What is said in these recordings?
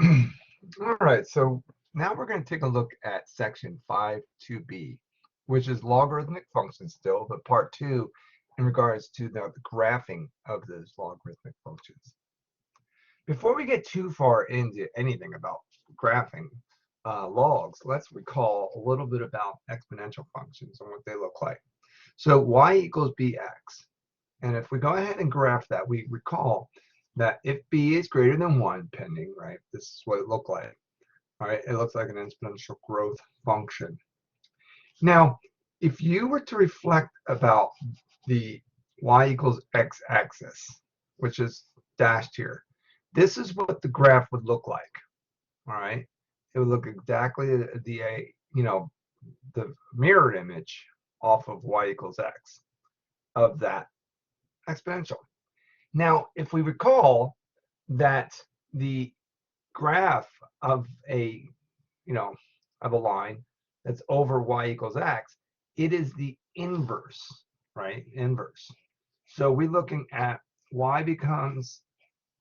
All right, so now we're going to take a look at section 5.2b, which is logarithmic functions still, but part 2 in regards to the graphing of those logarithmic functions. Before we get too far into anything about graphing logs, let's recall a little bit about exponential functions and what they look like. So y equals bx. And if we go ahead and graph that, we recall that if b is greater than 1, pending, right, this is what it looked like. All right, it looks like an exponential growth function. Now, if you were to reflect about the y equals x axis, which is dashed here, this is what the graph would look like. All right, it would look exactly the mirrored image off of y equals x of that exponential. Now, if we recall that the graph of a line that's over y equals x, it is the inverse, right? Inverse. So we're looking at y becomes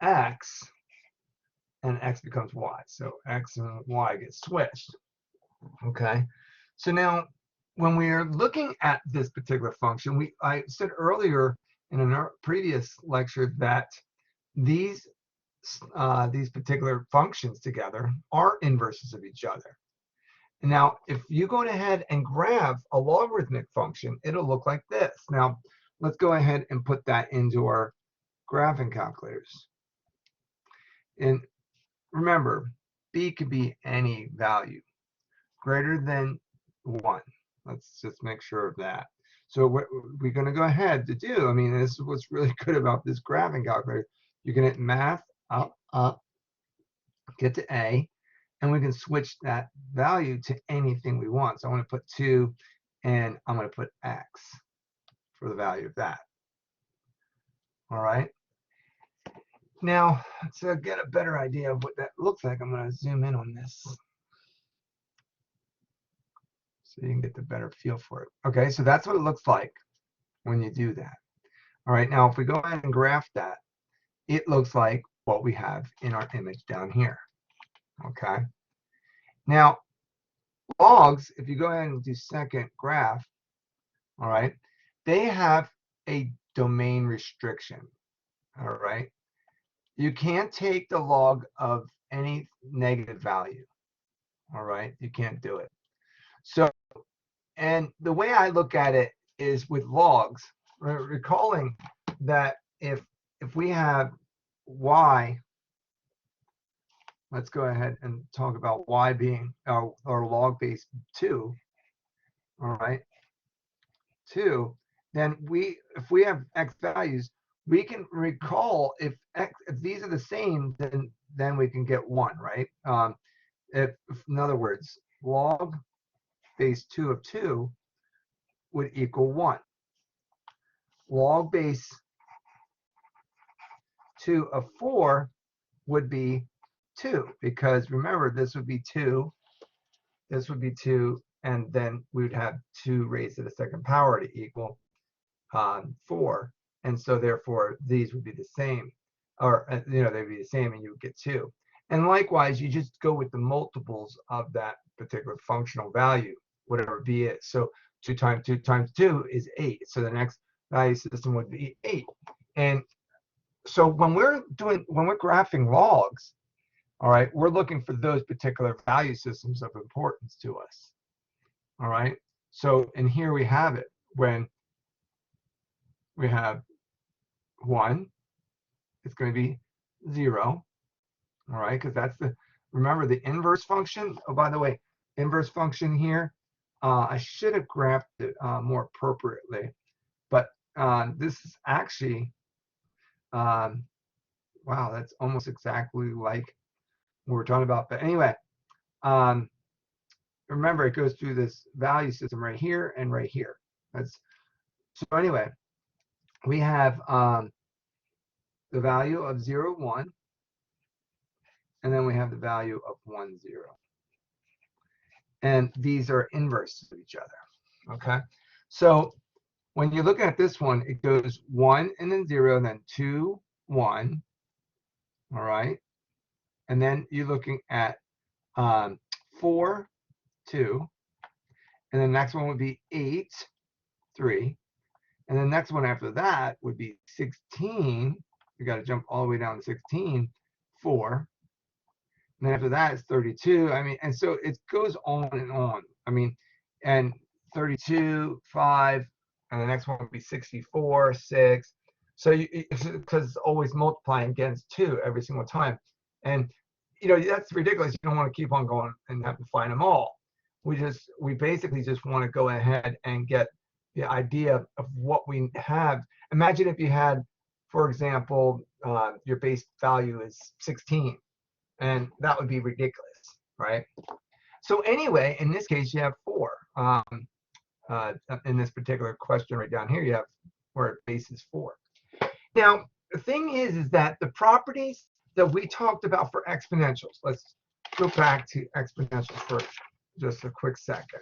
x and x becomes y. So x and y get switched. Okay. So now when we are looking at this particular function, I said earlier in a previous lecture that these particular functions together are inverses of each other. Now, if you go ahead and graph a logarithmic function, it'll look like this. Now, let's go ahead and put that into our graphing calculators. And remember, b could be any value greater than 1. Let's just make sure of that. So what we're going to go ahead to do, I mean, this is what's really good about this graphing calculator. You can hit math, up, get to A, and we can switch that value to anything we want. So I'm going to put 2, and I'm going to put x for the value of that. All right. Now, to get a better idea of what that looks like, I'm going to zoom in on this so you can get the better feel for it. Okay, so that's what it looks like when you do that. All right, now if we go ahead and graph that, it looks like what we have in our image down here. Okay. Now, logs, if you go ahead and do second graph, all right, they have a domain restriction. All right. You can't take the log of any negative value. All right. You can't do it. So, and the way I look at it is with logs, recalling that if we have y, let's go ahead and talk about y being our log base 2. All right, 2. Then if we have x values, we can recall if these are the same, then we can get 1, right? If in other words, log base 2 of 2 would equal 1. Log base 2 of 4 would be 2, because remember, this would be 2, this would be 2, and then we would have 2 raised to the second power to equal 4. And so therefore, these would be the same, or they'd be the same, and you would get 2. And likewise, you just go with the multiples of that particular functional value, whatever b is. So 2 times 2 times 2 is 8. So the next value system would be 8. And so when we're graphing logs, all right, we're looking for those particular value systems of importance to us. All right. So, and here we have it when we have 1, it's going to be 0. All right, because that's remember the inverse function. Oh, by the way, inverse function here, I should have graphed it more appropriately, but this is actually, wow, that's almost exactly like what we're talking about. But anyway, remember, it goes through this value system right here and right here. So anyway, we have the value of 0, 1, and then we have the value of 1, 0. And these are inverses of each other. Okay, so when you look at this one, it goes 1 and then 0, and then 2, 1. All right, and then you're looking at 4, 2, and the next one would be 8, 3, and the next one after that would be 16. You got to jump all the way down to 16, 4, and then after that is 32. I mean, and so it goes on and on. I mean, and 32, 5, and the next one would be 64, 6. So because it's always multiplying against 2 every single time, and that's ridiculous. You don't want to keep on going and have to find them all. We basically just want to go ahead and get the idea of what we have. Imagine if you had, for example, your base value is 16, and that would be ridiculous, right? So anyway, in this case, you have 4. In this particular question right down here, you have where base is 4. Now, the thing is that the properties that we talked about for exponentials, let's go back to exponentials for just a quick second.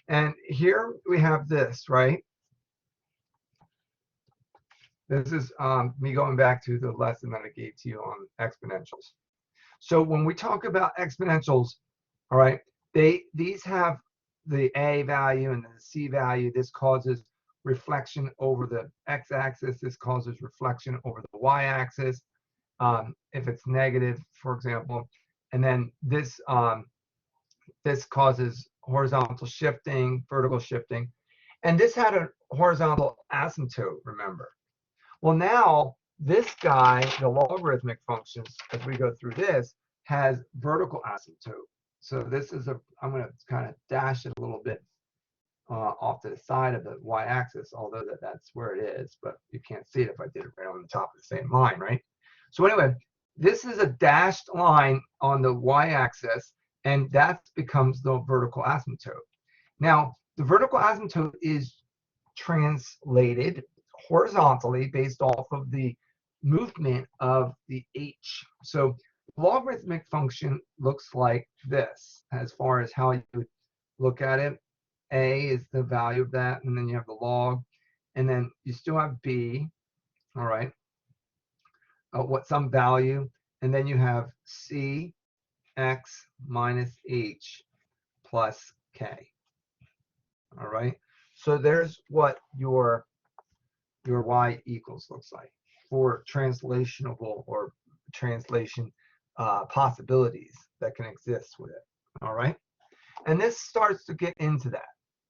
And here we have this, right? This is me going back to the lesson that I gave to you on exponentials. So when we talk about exponentials, all right, these have the A value and the C value. This causes reflection over the x-axis. This causes reflection over the y-axis. If it's negative, for example, and then this causes horizontal shifting, vertical shifting, and this had a horizontal asymptote, remember. Well, now this guy, the logarithmic functions, as we go through this, has vertical asymptote. So this is I'm going to kind of dash it a little bit off to the side of the y-axis, although that's where it is, but you can't see it if I did it right on the top of the same line, right? So anyway, this is a dashed line on the y-axis, and that becomes the vertical asymptote. Now, the vertical asymptote is translated horizontally based off of the movement of the h. So logarithmic function looks like this as far as how you look at it. A is the value of that, and then you have the log, and then you still have b, all right, some value, and then you have c x minus h plus k. All right, so there's what your y equals looks like for translationable or translation possibilities that can exist with it. All right, and this starts to get into that.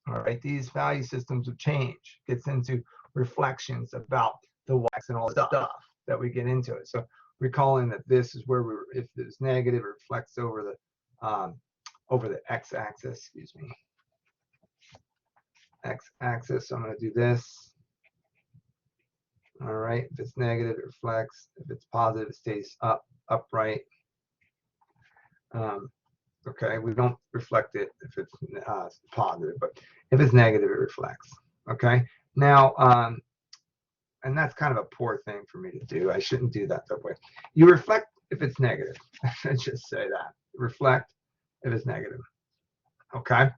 All right, these value systems of change gets into reflections about the wax and all the stuff that we get into it. So recalling that this is where if it's negative, it reflects over the x-axis. Excuse me, x-axis. So I'm going to do this. All right, if it's negative, it reflects. If it's positive, it stays upright. Okay, we don't reflect it if it's positive, but if it's negative, it reflects. Okay, now, and that's kind of a poor thing for me to do. I shouldn't do that way. You reflect if it's negative. Let's just say that. Reflect if it's negative. Okay.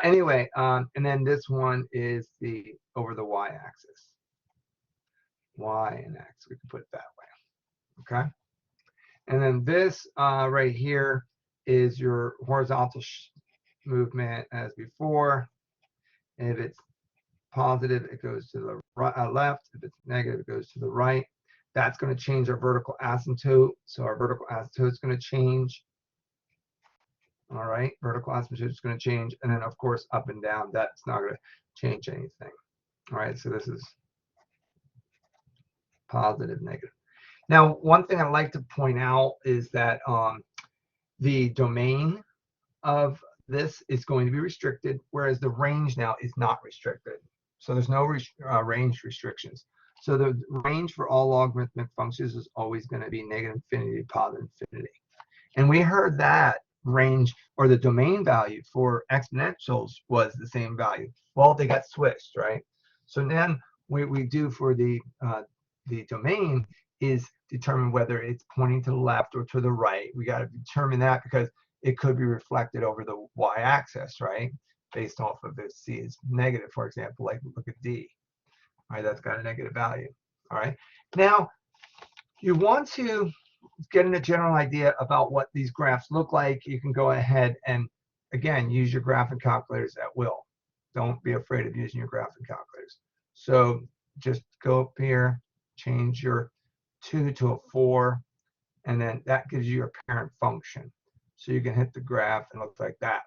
Anyway, and then this one is over the y-axis. Y and x, we can put it that way. Okay. And then this right here is your horizontal movement as before. And if it's positive, it goes to the left. If it's negative, it goes to the right. That's going to change our vertical asymptote. So our vertical asymptote is going to change. All right, vertical asymptote is going to change. And then, of course, up and down, that's not going to change anything. All right, so this is positive, negative. Now, one thing I'd like to point out is that the domain of this is going to be restricted, whereas the range now is not restricted. So there's no range restrictions. So the range for all logarithmic functions is always going to be negative infinity, positive infinity. And we heard that range or the domain value for exponentials was the same value. Well, they got switched, right? So then what we do for the domain is determine whether it's pointing to the left or to the right. We got to determine that because it could be reflected over the y-axis, right? Based off of if C is negative, for example, like look at D. All right, that's got a negative value. All right. Now, you want to getting a general idea about what these graphs look like, you can go ahead and, again, use your graphing calculators at will. Don't be afraid of using your graphing calculators. So just go up here, change your 2 to a 4, and then that gives you your parent function. So you can hit the graph and it looks like that.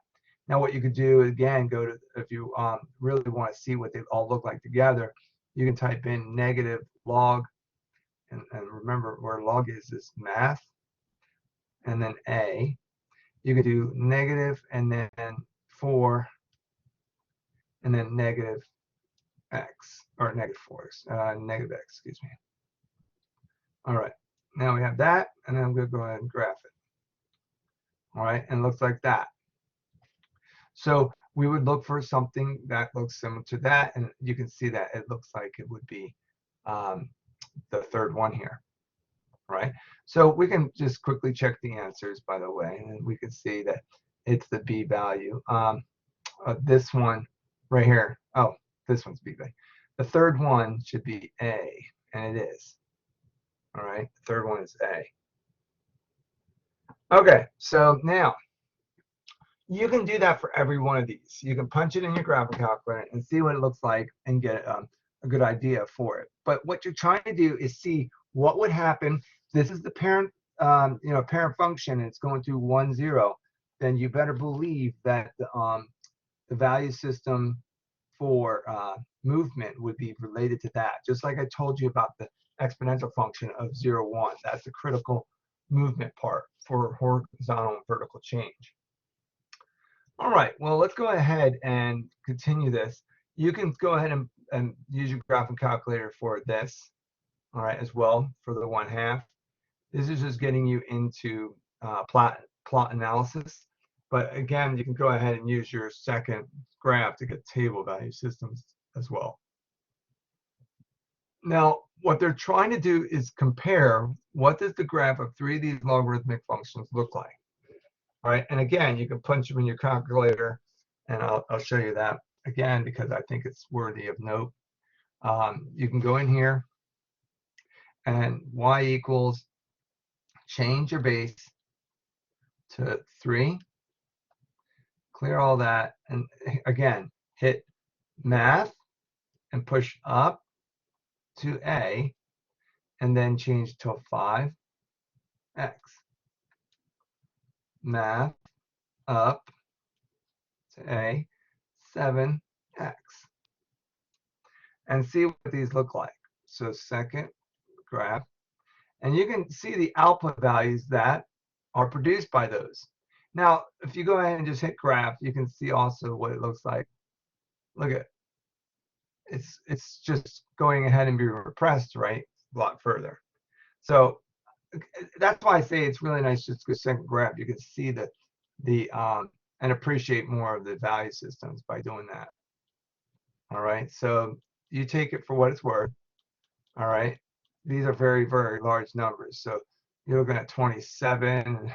Now what you could do, again, go to, if you really want to see what they all look like together, you can type in negative log, and remember where log is math, and then A. You could do negative and then 4, and then negative x, or negative 4, negative x, excuse me. All right, now we have that, and then I'm going to go ahead and graph it. All right, and it looks like that. So we would look for something that looks similar to that, and you can see that it looks like it would be the third one here. Right? So we can just quickly check the answers, by the way, and we can see that it's the B value. This one right here, oh, this one's B value. The third one should be A, and it is. All right, the third one is A. Okay, so now you can do that for every one of these. You can punch it in your graphing calculator and see what it looks like and get a good idea for it. But what you're trying to do is see what would happen. This is the parent, parent function, and it's going through 1, 0. Then you better believe that the value system for movement would be related to that. Just like I told you about the exponential function of 0, 1. That's the critical movement part for horizontal and vertical change. All right, well, let's go ahead and continue this. You can go ahead and use your graphing calculator for this, all right, as well, for the 1/2. This is just getting you into plot analysis. But again, you can go ahead and use your second graph to get table value systems as well. Now, what they're trying to do is compare what does the graph of 3 of these logarithmic functions look like. All right, and again, you can punch them in your calculator, and I'll show you that again because I think it's worthy of note. You can go in here, and y equals, change your base to 3, clear all that, and again, hit math and push up to A, and then change to 5x. Math up to A, 7x. And see what these look like. So second graph, and you can see the output values that are produced by those. Now, if you go ahead and just hit graph, you can see also what it looks like. Look at it. It's just going ahead and be repressed, right? A lot further. So that's why I say it's really nice just to go second graph. You can see and appreciate more of the value systems by doing that. All right, so you take it for what it's worth. All right, these are very, very large numbers. So you're looking at 27,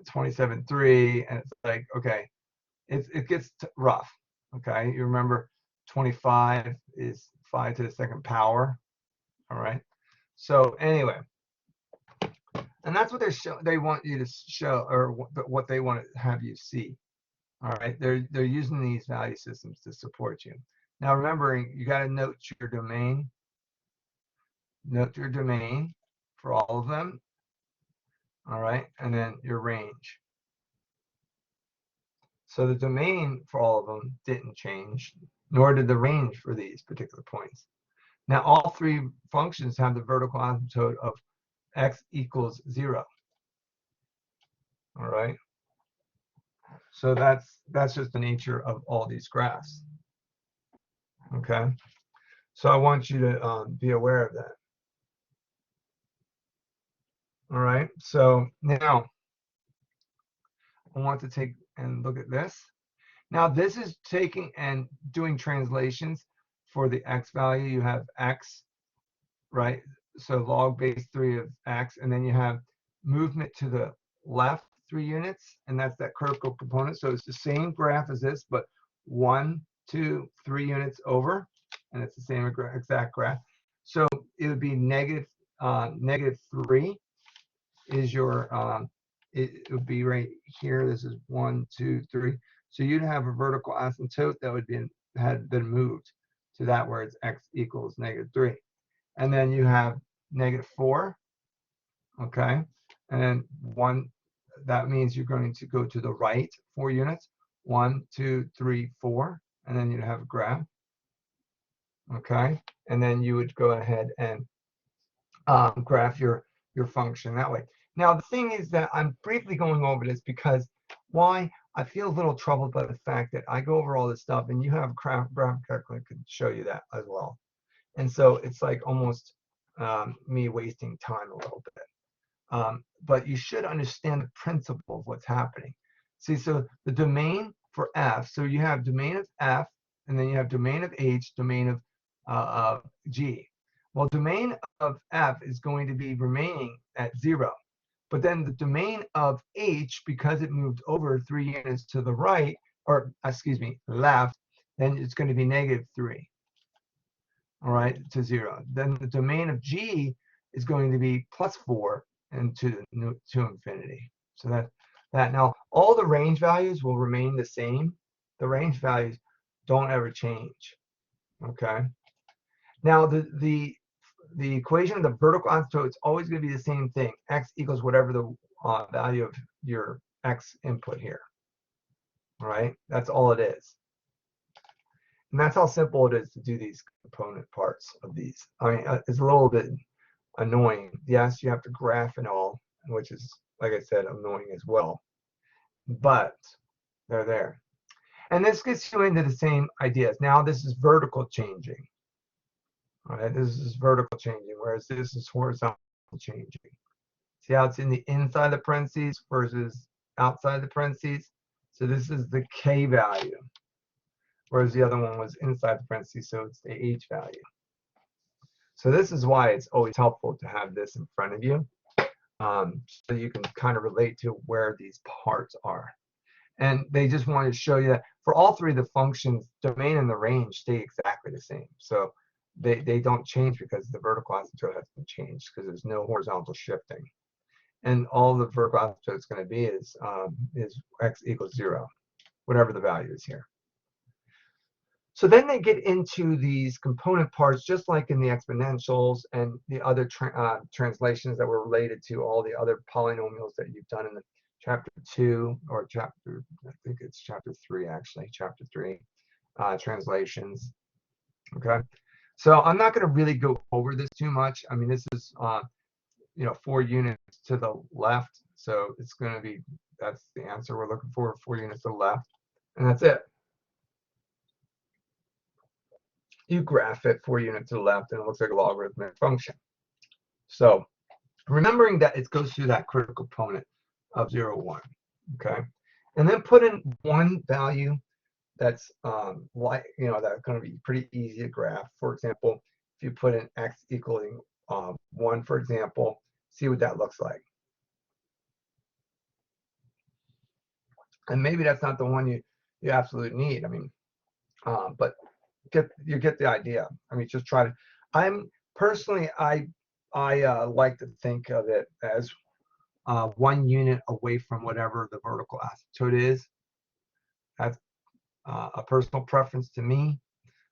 27.3, and it's like, okay, it gets rough. Okay, you remember 25 is 5 to the second power. All right, so anyway, and that's what they want you to show, or what they want to have you see. All right, they're using these value systems to support you. Now, remembering, you got to note your domain. Note your domain for all of them. All right, and then your range. So the domain for all of them didn't change, nor did the range for these particular points. Now, all 3 functions have the vertical asymptote of x equals 0. All right. So that's just the nature of all these graphs. Okay. So I want you to be aware of that. All right. So now I want to take and look at this. Now this is taking and doing translations for the x value. You have x, right? So log base 3 of x, and then you have movement to the left 3 units, and that's that critical component. So it's the same graph as this, but 1, 2, 3 units over, and it's the same exact graph. So it would be negative 3 is your, it would be right here. This is 1, 2, 3. So you'd have a vertical asymptote that would be had been moved to that where it's x equals -3. And then you have -4, okay? And then 1, that means you're going to go to the right 4 units. 1, 2, 3, 4, and then you'd have a graph, okay? And then you would go ahead and graph your function that way. Now, the thing is that I'm briefly going over this because why? I feel a little troubled by the fact that I go over all this stuff and you have a graph calculator that could show you that as well. And so it's like almost me wasting time a little bit. But you should understand the principle of what's happening. See, so the domain for f, so you have domain of f, and then you have domain of h, domain of g. Well, domain of f is going to be remaining at 0. But then the domain of h, because it moved over 3 units to the right, or excuse me, left, then it's going to be -3. All right, to 0. Then the domain of g is going to be +4 and to infinity. So that now all the range values will remain the same. The range values don't ever change. Okay. Now the equation of the vertical asymptote is always going to be the same thing. X equals whatever the value of your x input here. All right, that's all it is. And that's how simple it is to do these component parts of these. I mean, it's a little bit annoying. Yes, you have to graph and all, which is, like I said, annoying as well. But they're there. And this gets you into the same ideas. Now this is vertical changing. All right, this is vertical changing, whereas this is horizontal changing. See how it's in the inside the parentheses versus outside the parentheses? So this is the k value, whereas the other one was inside the parentheses, so it's the h value. So this is why it's always helpful to have this in front of you, so you can kind of relate to where these parts are. And they just wanted to show you that for all three of the functions, domain and the range stay exactly the same. So they don't change because the vertical asymptote has been changed because there's no horizontal shifting. And all the vertical asymptote is going to be is x equals 0, whatever the value is here. So then they get into these component parts, just like in the exponentials and the other translations that were related to all the other polynomials that you've done in the chapter 2 or chapter, I think it's chapter 3 actually, chapter 3 translations. Okay, so I'm not going to really go over this too much. I mean, this is 4 units to the left, so it's going to be, that's the answer we're looking for, 4 units to the left, and that's it. You graph it 4 units to the left, and it looks like a logarithmic function. So remembering that it goes through that critical component of 0, 1, okay, and then put in one value that's that's going to be pretty easy to graph. For example, if you put in x equaling 1, for example, see what that looks like. And maybe that's not the one you absolutely need. I mean, but you get the idea. I mean, just try to. I'm personally, I like to think of it as 1 unit away from whatever the vertical asymptote is. That's a personal preference to me.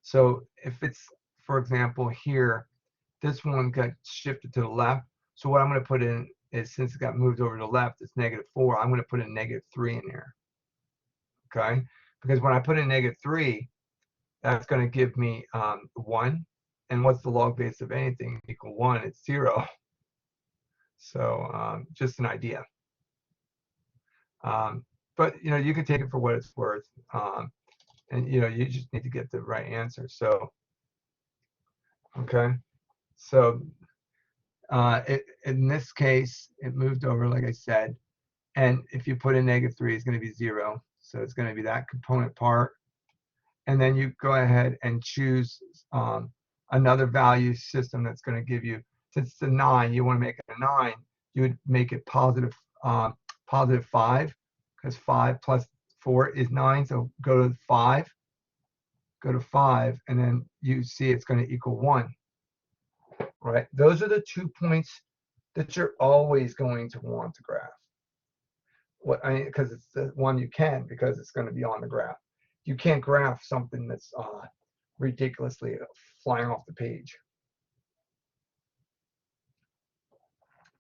So if it's, for example, here, this one got shifted to the left. So what I'm going to put in is, since it got moved over to the left, it's -4. I'm going to put in -3 in there. Okay, because when I put in -3, that's going to give me 1. And what's the log base of anything equal 1? It's 0. So just an idea. But you can take it for what it's worth. And you just need to get the right answer. So okay, so in this case, it moved over, like I said. And if you put in -3, it's going to be 0. So it's going to be that component part. And then you go ahead and choose another value system that's going to give you, since it's a 9, you want to make it a 9, you would make it positive 5, because 5 plus 4 is 9. So go to 5, and then you see it's going to equal 1. Right? Those are the 2 points that you're always going to want to graph. Because it's the one you can, because it's going to be on the graph. You can't graph something that's ridiculously flying off the page.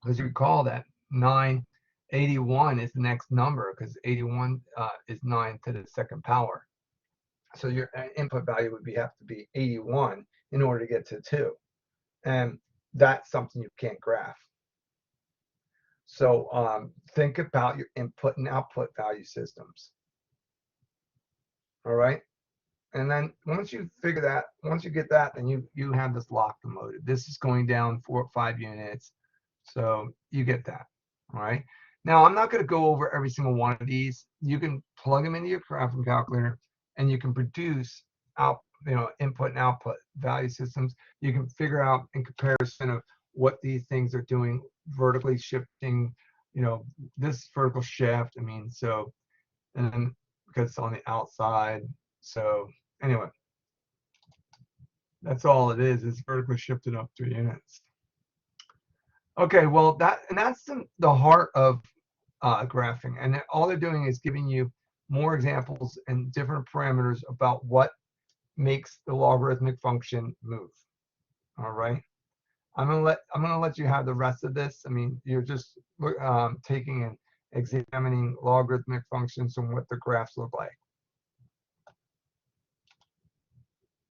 Because you recall that 981 is the next number, because 81 is 9 to the second power. So your input value would have to be 81 in order to get to 2. And that's something you can't graph. So think about your input and output value systems. All right. And then once you figure that, once you get that, then you have this locked and loaded. This is going down 4 or 5 units. So you get that. All right. Now I'm not going to go over every single one of these. You can plug them into your graphing calculator, and you can produce input and output value systems. You can figure out in comparison of what these things are doing, vertically shifting, this vertical shift. I mean, so, and then because it's on the outside. So anyway, that's all it is. It's vertically shifted up 3 units. Okay, well that's the heart of graphing, and all they're doing is giving you more examples and different parameters about what makes the logarithmic function move. All right, I'm gonna let you have the rest of this. I mean, you're just taking and examining logarithmic functions and what the graphs look like.